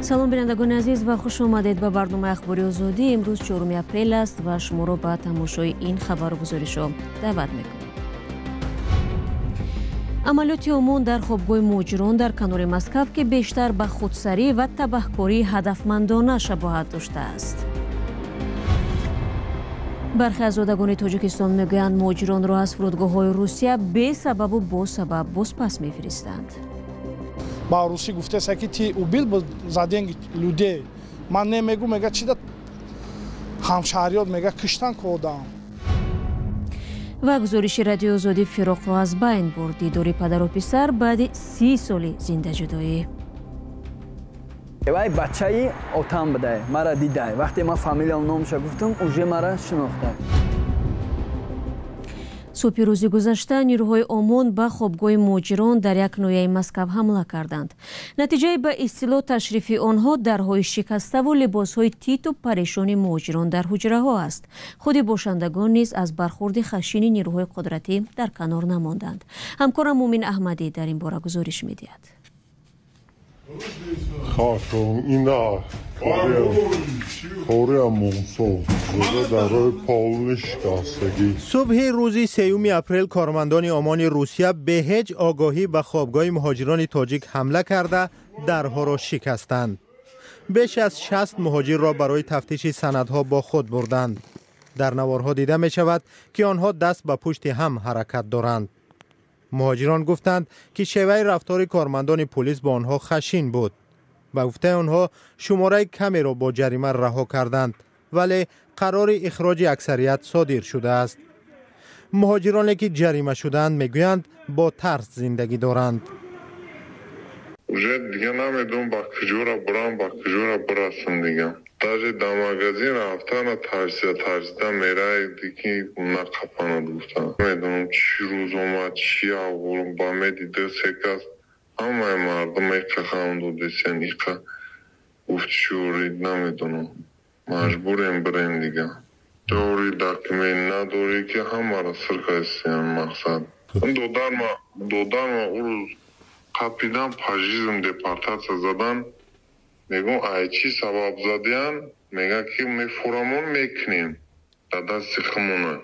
салом бинандагони азиз ва хуш омадед ба барномаи ахбори озодӣ. имрӯз 4 апрел аст ва шуморо ба тамошои ин хабаргузоришо даъват мекунем. амалиёти омон дар хобгоҳи муҳоҷирон дар канори Москав ки бештар ба худсарӣ ва табаҳкории ҳадафмандона шабоҳат доштааст. бархе аз зодагони тоҷикистон мегӯянд муҳоҷиронро аз фурудгоҳҳои Русия бесабабу босабаб бозпас мефиристанд. Ба Руси гуфтеса ки ти убил за деньги людей. Ман немегу, мега чида ҳамшаҳриёт мега киштан кодам. ва гузориши радиои озодӣ фироқро аз байн бурд. дидори падару писар баъди 30 соли зиндаҷудоӣ. вай бачаи отам будай, мара дидай. вақте ман фамилиям номша гуфтам, уже мара шинохтай. субҳи рӯзи гузашта нирӯҳои омон ба хобгоҳи муҳоҷирон дар як ноҳияи Москав ҳамла карданд. натиҷаи ба истилоъ ташрифи онҳо дарҳои шикаставу либосҳои титу парешони муҳоҷирон дар ҳуҷраҳо аст. худи бошандагон низ аз бархурди хашини нирӯҳои қудратӣ дар канор намонданд. ҳамкорам Мумин Аҳмадӣ дар ин бора гузориш медиҳад. صبح روزی 3 اپریل کارمندان امان روسیه به هیچ آگاهی به خوابگاه مهاجران تاجیک حمله کرده درها را شکستند. بیش از 60 مهاجر را برای تفتیش سندها با خود بردند. در نوارها دیده می شود که آنها دست به پشت هم حرکت دارند. مهاجران گفتند که شیوه رفتار کارمندان پلیس با آنها خشن بود. به گفته آنها شماره کمی را با جریمه رها کردند ولی قرار اخراج اکثریت صادر شده است. مهاجرانی که جریمه شدند میگویند با ترس زندگی دارند. уже دیگه نمیدونم با کجورا برام با کجورا برسم دیگه. даже до магазин рафтан тарсида мерай дики нақапана гуфтан. میدونم چی روز اومد چی آورم با میدیده سکست همه مردم ایقا خواهند و دیسین ایقا گفت شورید نمیدونم مجبوریم برین دیگه. دوری داکمین نداری که همه را سرکستیم مقصد. دودان ما او روز قپیدن پاژیزم دپارتاسیا زدن میگم ای چی سبب زدین میگه که می فرامون میکنیم در دست خمونه.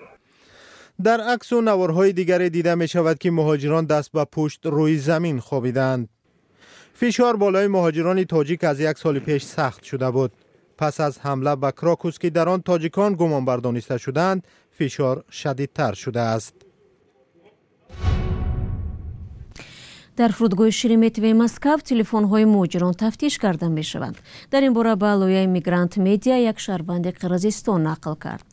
در عکس و نوارهای دیگری دیده می شود که مهاجران دست به پشت روی زمین خوابیدند. فشار بالای مهاجران تاجیک از 1 سال پیش سخت شده بود. پس از حمله به کراکوس که در آن تاجیکان گمان بردانسته شدند، فشار شدیدتر شده است. дар фурудгоҳи Шереметьевои Москав телефонҳои муҳоҷирон тафтиш карда мешаванд. дар ин бора ба лояи Мигрант Медиа як шаҳрванди Қирғизистон нақл кард.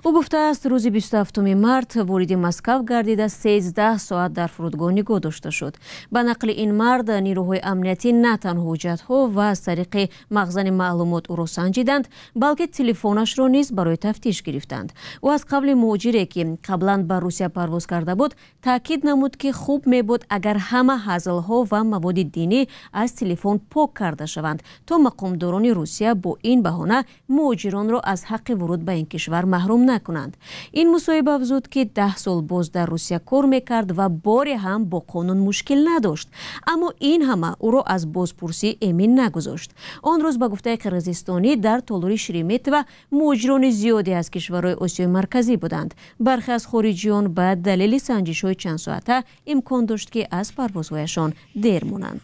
ӯ гуфтааст рӯзи 27 март вориди Москав гардида 13 соат дар фурудгоҳ нигоҳ дошта шуд. ба нақли ин мард нирӯҳои амниятӣ на танҳо ҳуҷҷатҳо ва аз тариқи махзани маълумот ӯро санҷиданд, балки телефонашро низ барои тафтиш гирифтанд. ӯ аз қавли муҳоҷире ки қаблан ба Русия парвоз карда буд таъкид намуд ки хуб мебуд агар ҳама ҳазлҳо ва маводи динӣ аз телефон пок карда шаванд то мақомдорони Русия бо ин баҳона муҳоҷиронро аз ҳаққи вуруд ба ин кишвар маҳрум накунанд. ин мусоҳиба афзуд ки 10 сол боз дар Русия кор мекард ва боре ҳам бо қонун мушкил надошт. аммо ин ҳама ӯро аз бозпурсӣ эмин нагузошт. он рӯз ба гуфтаи қирғизистонӣ дар толури Шереметьево муҳоҷирони зиёде аз кишварҳои Осиёи марказӣ буданд. бархе аз хориҷиён ба далели санҷишҳои чандсоата имкон дошт ки аз парвозҳояшон дер монанд.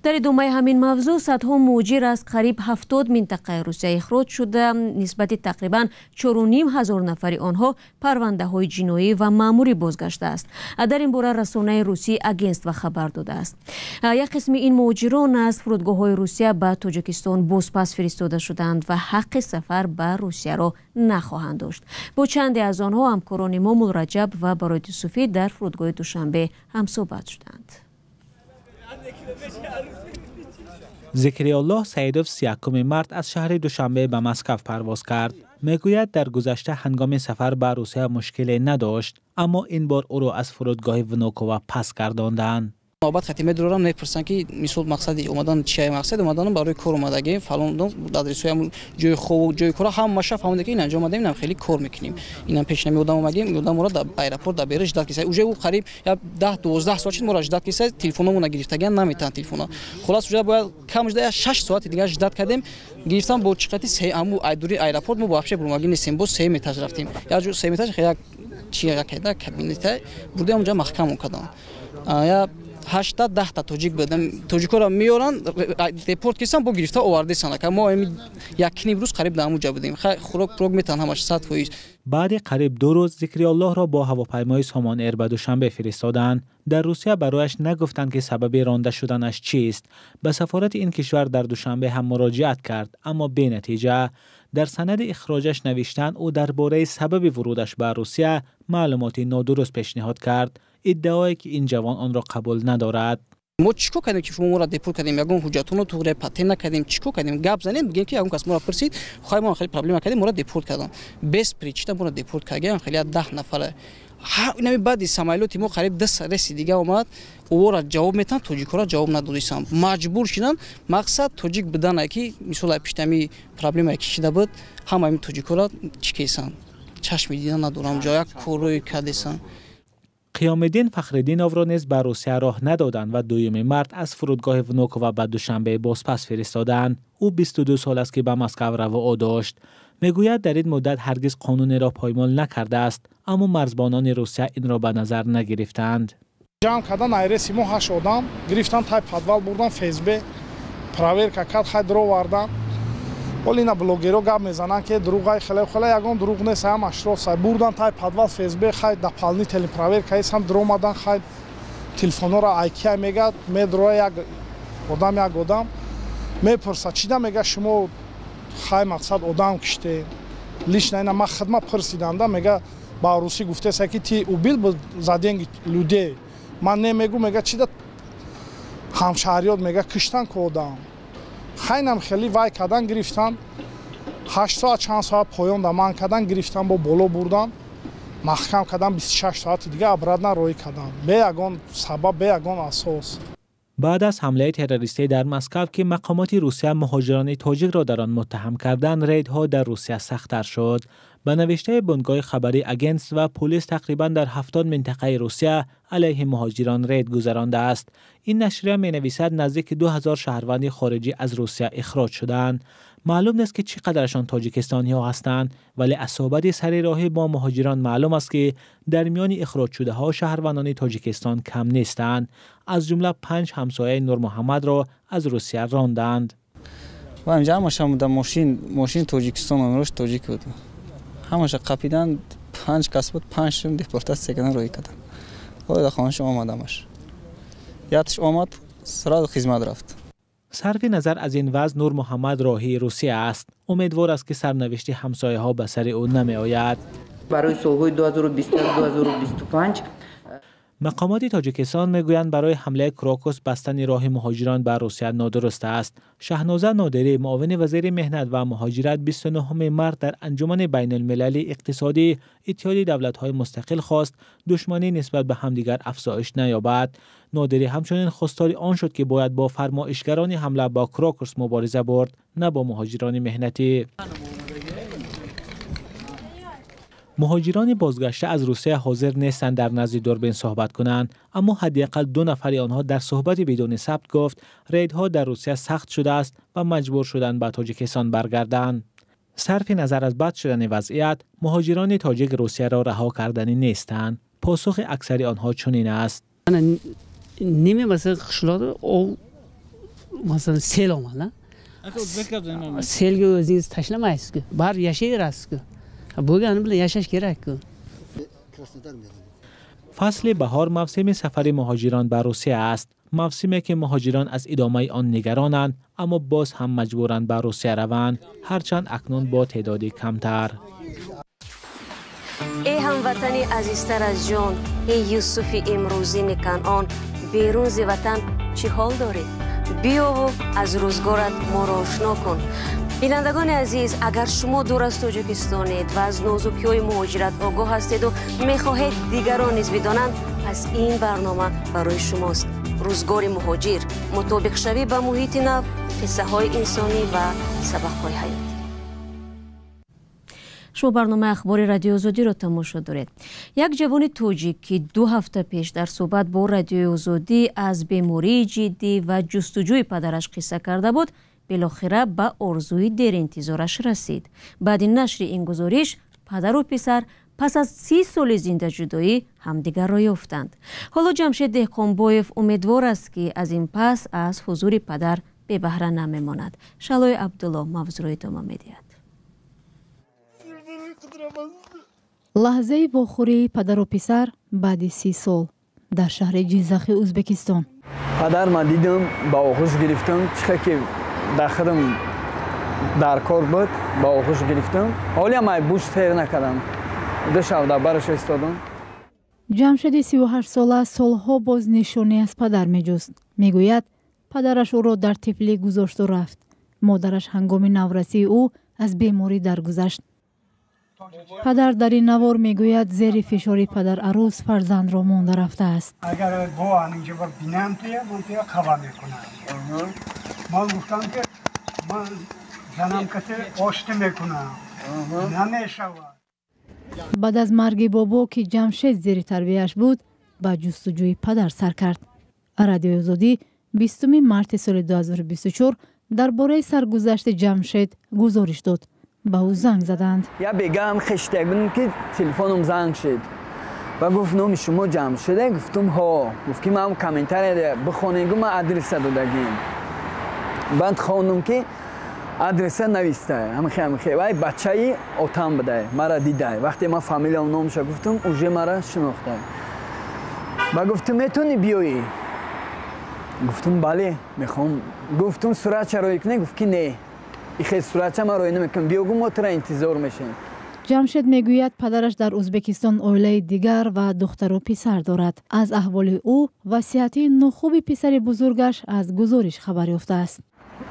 дар идомаи ҳамин мавзӯъ садҳо муҳоҷир аз қариб 70 минтақаи Русия ихроҷ шуда нисбати тақрибан 4500 нафари онҳо парвандаҳои ҷиноӣ ва маъмурӣ бозгаштааст. дар ин бора расонаи русии агентство хабар додааст. як қисми ин муҳоҷирон аз фурудгоҳҳои Русия ба Тоҷикистон бозпас фиристода шуданд ва ҳаққи сафар ба Русияро нахоҳанд дошт. бо чанде аз онҳо ҳамкорони мо Мулраҷаб ва Бароит Юсуфӣ дар фурудгоҳи Душанбе ҳамсӯҳбат шуданд. ذکریالله سیدوف 31 مارت از شهر دوشنبه به مسکو پرواز کرد. میگوید در گذشته هنگام سفر به روسیه مشکلی نداشت، اما این بار او را از فرودگاه ونوکووا پس گرداندند. نوبت خاتمه دورم میپرسن که مثلا مقصدی اومدن چیه مقصد اومدن برای کار اومدگی فلان آدرس هم جای خوب جای کار هم ماشا فهمیده که این انجام دادیم اینم خیلی کار میکنیم اینم پیش نمیادم اومدیم یادم مرا در ایرپورت در بیرش داد کیسه اوجه او قریب یا 10-12 ساعت چند مرا داد کیسه تلفنمون گرفتگان نمیتونن تلفن خلاص اوجه باید کمش ده 6 ساعت دیگه داد کردیم گرفتم با چقتی سه امو ایدوری ایرپورت مو واپس برمگی نیستیم با 3 متر رفتیم یا جو 3 متر خیلی چیه که کابینت بوده اونجا محکم کردن یا 8 تا 10 تا توجیک بدم توجیکا را میارن دپورت کیسان با گرفته آورده سن که ما یک نیم روز قریب در اونجا بودیم خوراک پروگ میتن همش 100%. بعد قریب 2 روز ذکری الله را با هواپیمای سامان ایر به دوشنبه فرستادند. در روسیه برایش نگفتند که سبب رانده شدنش چیست. به سفارت این کشور در دوشنبه هم مراجعت کرد اما بی نتیجه. در سند اخراجش نوشتند او درباره سبب ورودش به روسیه معلوماتی نادرست پیشنهاد کرد. ادعایی که این جوان آن را قبول ندارد. ما چیکار کردیم که شما را دپورت کردیم یگون حجتونو تو ره پاتین نکردیم چیکار کردیم گپ زنیم میگیم که یگون کس ما را پرسید خواهی ما خیلی پرابلم کردیم ما را دپورت کردن بس پریچتا ما را دپورت کردیم خیلی 10 نفره اینم بعد سمایلوتی ما قریب 10 رسی دیگه اومد او را جواب میتن توجیکا را جواب ندادیسم مجبور شدن مقصد توجیک بدن که مثلا پیشتمی پرابلم کشیده بود همه این توجیکا را چیکیسن چشم دیدن ندارم جای کوروی کردیسن. قیامالدین فخرالدینوف را نیز به روسیه راه ندادند و 2 مارس از فرودگاه ونوکووا به دوشنبه بازپس فرستادند. او 22 سال است که به مسکو رواق داشت. میگوید در این مدت هرگز قانون را پایمال نکرده است اما مرزبانان روسیه این را به نظر نگرفتند. جمع کردن ایرسی ما 8 آدم گرفتن تای پادوال بردن فیسبه پراورکا کرد خیلی درو وردن ولی اینا بلوگرها گپ میزنن که دروغای خیلی یگان دروغ نیست هم اشراف بردن تای پادوال فیسبه خیلی دپالنی تلی پراورکا است هم درو مدن خیلی تلفن را ایکیا میگه میدروه یک آدم میپرسه چی میگه شما خیلی مقصد آدم کشته لیش نه ما خدمت پرسیدم میگه با روسی گفته است که تی اوبیل زدنگ لوده من نمیگم میگه چی همشهریات میگه کشتن که آدم خیلی خیلی وای کردن گرفتن 8 ساعت چند ساعت پایان دمان کردن گرفتن با بالا بردن محکم کردن 26 ساعت دیگه ابرادن روی کردن به یگان سبب به یگان اساس. بعد از حمله تروریستی در مسکو که مقامات روسیه مهاجران تاجیک را در آن متهم کردند، ریدها در روسیه سخت‌تر شد. به نوشته بنگاه خبری اگنس و پلیس تقریباً در 70 منطقه روسیه علیه مهاجران رید گذرانده است. این نشریه می‌نویسد نزدیک 2000 شهروند خارجی از روسیه اخراج شدند. معلوم نیست که چقدرشان تاجیکستانی‌ها هستند، ولی اصابت سر راهی با مهاجران معلوم است که در میان اخراج شده ها شهروندان تاجیکستان کم نیستند. از جمله 5 همسایه نور محمد را از روسیه راندند. و اینجا همش بودم ماشین تاجیکستان اونش تاجیک بود. همش قپیدن 5 کس بود 5 تیم دیپورتاسیون کردن روی کردن. خود خانش اومدمش. یادش اومد سراغ خدمت رفت. صرف نظر از این وضع نور محمد راهی روسیه است. امیدوار است که سرنوشت همسایه ها به سر او نمی آید. برای سالهای 2025 مقامات تاجیکستان میگویند برای حمله کراکوس بستن راه مهاجران به روسیه نادرست است. شهنازه نادری معاون وزیر مهنت و مهاجرت 29 مارس در انجمن بین المللی اقتصادی اتحاد دولت‌های مستقل خواست دشمنی نسبت به همدیگر افزایش نیابد. نادری همچنین خواستار آن شد که باید با فرمایشگران حمله با کراکوس مبارزه برد، نه با مهاجران مهنتی. مهاجران بازگشته از روسیه حاضر نیستند در نزد دوربین صحبت کنند، اما حداقل 2 نفر آنها در صحبت بدون ثبت گفت ریدها در روسیه سخت شده است و مجبور شدند به تاجیکستان برگردند. صرف نظر از بد شدن وضعیت، مهاجران تاجیک روسیه را رها کردنی نیستند. پاسخ اکثر آنها چنین است: نیمه مثلا خشلات او مثلا سیل اومد سیل از تشنه است که بار یشی راست که فصل بهار موسم سفر مهاجران به روسیه است. موسمی که مهاجران از ادامه آن نگرانند، اما باز هم مجبورند به روسیه روند، هرچند اکنون با تعدادی کمتر. ای هموطنی عزیزتر از جان، ای یوسف امروزین کنعان، بیرون ز وطن چی حال داری؟ بیا و از روزگارت ما را آشنا کن. بینندگان عزیز، اگر شما دور از تاجیکستانید و از نازکی‌های مهاجرت آگاه هستید و می‌خواهید دیگران نیز بدانند، پس این برنامه برای شماست. روزگار مهاجر، مطابق شوی با محیط نو، قصه های انسانی و سبق های حیاتی. شما برنامه اخبار رادیو آزادی را تماشا دارید. یک جوان توجیک که 2 هفته پیش در صحبت با رادیو آزادی از بیماری جدی و جستجوی پدرش قصه کرده بود، بالاخره به آرزوی دیر انتظارش رسید. بعد نشر این گزارش، پدر و پسر پس از 30 سال زنده جدایی همدیگر را یافتند. حالا جمشید دهقانبایف امیدوار است که از این پس از حضور پدر به بهره نمیماند. شلای عبدالله موضوع را ادامه می‌دهد. لحظه واخوری پدر و پسر بعد 30 سال در شهر جیزخ ازبکستان. پدر ما دیدم با آغوش گرفتم، چه که داخلم در کار بود با آغوش گرفتم، حالی ما بوش تیر نکردم، 2 شب برش استادم. جمشید 38 ساله سالها باز نشانی از پدر میجست. میگوید پدرش او را در طفلی گذاشت و رفت. مادرش هنگام نورسی او از بیماری درگذشت. پدر در این نوار میگوید زیر فشار پدر عروس فرزند را مانده رفته است. اگر با اینجا ببینم من توی خبر میکنم. من گفتم که من زنم کسی آشت میکنم. نمیشود. بعد از مرگ بابا که جمشید زیر تربیهش بود، با جستجوی پدر سر کرد. رادیو آزادی 20 مارس سال 2024 درباره سرگذشت جمشید گزارش داد. با او زنگ زدند. یا بگم خشتک بودم که تلفنم زنگ شد و گفت نام شما جمشیده؟ گفتم ها. گفت که من کامنتر بخونیم ما آدرس دادیم. بعد خواندم که آدرس نوشته همخه وای بچه‌ای اوتام بده مرا دیده. وقتی ما فامیلم نامش گفتم اوجه مرا شناخته. و گفتم میتونی بیایی؟ گفتم بله میخوام. گفتم صورت چرا کنی؟ گفت که نه این صورت ما رو نمیکنم، بیاگو ما تو را انتظار میشیم. جمشید میگوید پدرش در ازبکستان عائله دیگر و دختر و پسر دارد. از احوال او و صحت ناخوب پسر بزرگش از گزارش خبر یافته است.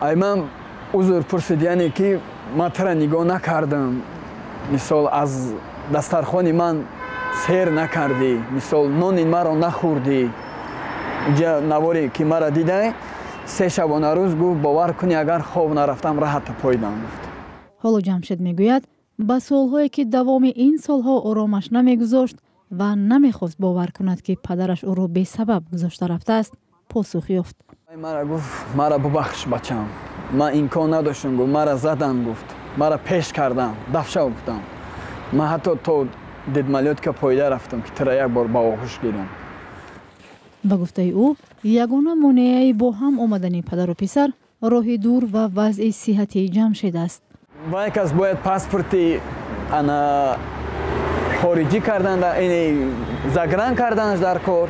ای من عذر پرسیدنی که ما تو را نگاه نکردم، مثال از دسترخوان من سیر نکردی، مثال نان ما را نخوردی. اینجا نواری که مرا دیده 3 شبانه روز گفت باور کنی اگر خواب نرفتم راحت پایدم. حالا جمشید میگوید با سالهایی که دوام این سالها آرامش نمیگذاشت و نمیخواست باور کند که پدرش او را به سبب گذاشته رفته است، پاسخ یافت. مرا گفت مرا ببخش بچم، من امکان نداشتم. گفت مرا زدن، گفت مرا پیش کردن، دفشه گفتم. من حتی تو دیدمالیات که پایده رفتم که ترا یک بار با آغوش گیرم. با گفته او یگانه مانعی با هم آمدن پدر و پسر راه دور و وضع صحتی جمشید است. و یک از باید پاسپورتی انا خارجی کردن، این زگران کردنش در کار.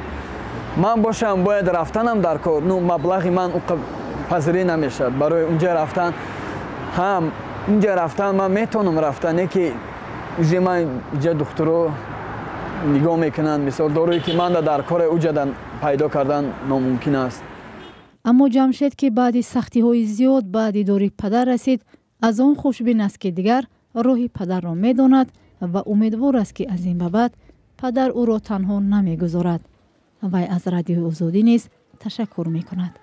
من باشم باید رفتنم در کار. نو مبلغی من پذیری نمیشد برای اونجا رفتن. هم اونجا رفتن من میتونم رفتن که من اینجا دکترو نگاه میکنن، مثال دارویی که من در کار اوجا پیدا کردن ناممکن است. اما جمشید که بعد سختی های زیاد بعد داری پدر رسید، از آن خوشبین است که دیگر راه پدر را میداند و امیدوار است که از این به بعد پدر او را تنها نمیگذارد. و از رادیو آزادی نیز تشکر میکند.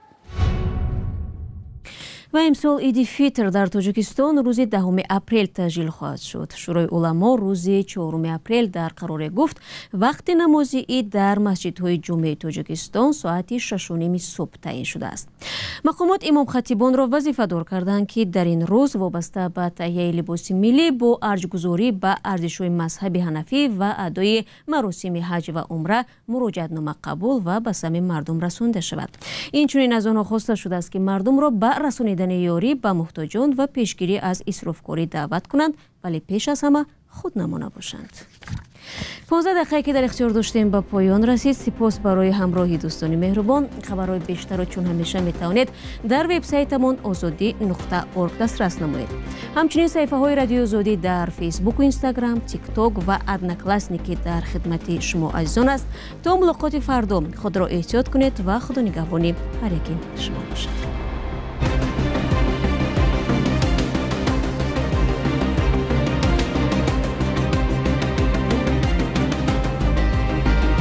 و امسال عید فطر در تاجیکستان روز 10 اپریل تجلیل خواهد شد. شورای علما روز 4 اپریل در قرار گفت وقت نماز عید در مسجدهای جمعه تاجیکستان ساعت 6:30 صبح تعیین شده است. مقامات امام خطیبان را وظیفه دار کردند که در این روز وابسته به تهیه لباس ملی با ارجگذاری به ارزش‌های مذهب حنفی و ادای مراسم حج و عمره مراجعتنامه قبول و به سمع مردم رسانده شود. اینچنین از آنها خواسته شده است که مردم را به رسانیدن یاری به محتاجان و پیشگیری از اسرافکاری دعوت کنند، ولی پیش از همه خود نمونه باشند. 15 دقیقه که در اختیار داشتیم به پایان رسید. سپاس برای همراهی دوستان مهربان. خبرهای بیشتر را چون همیشه میتوانید در وبسایتمان azadi.org دسترس نمایید. همچنین صفحه های رادیو آزادی در فیسبوک و اینستاگرام، تیک تاک و ادناکلاسنیکی در خدمت شما عزیزان است. تا ملاقات فردا خود را احتیاط کنید و خدا نگهبان هر یکی شما باشد.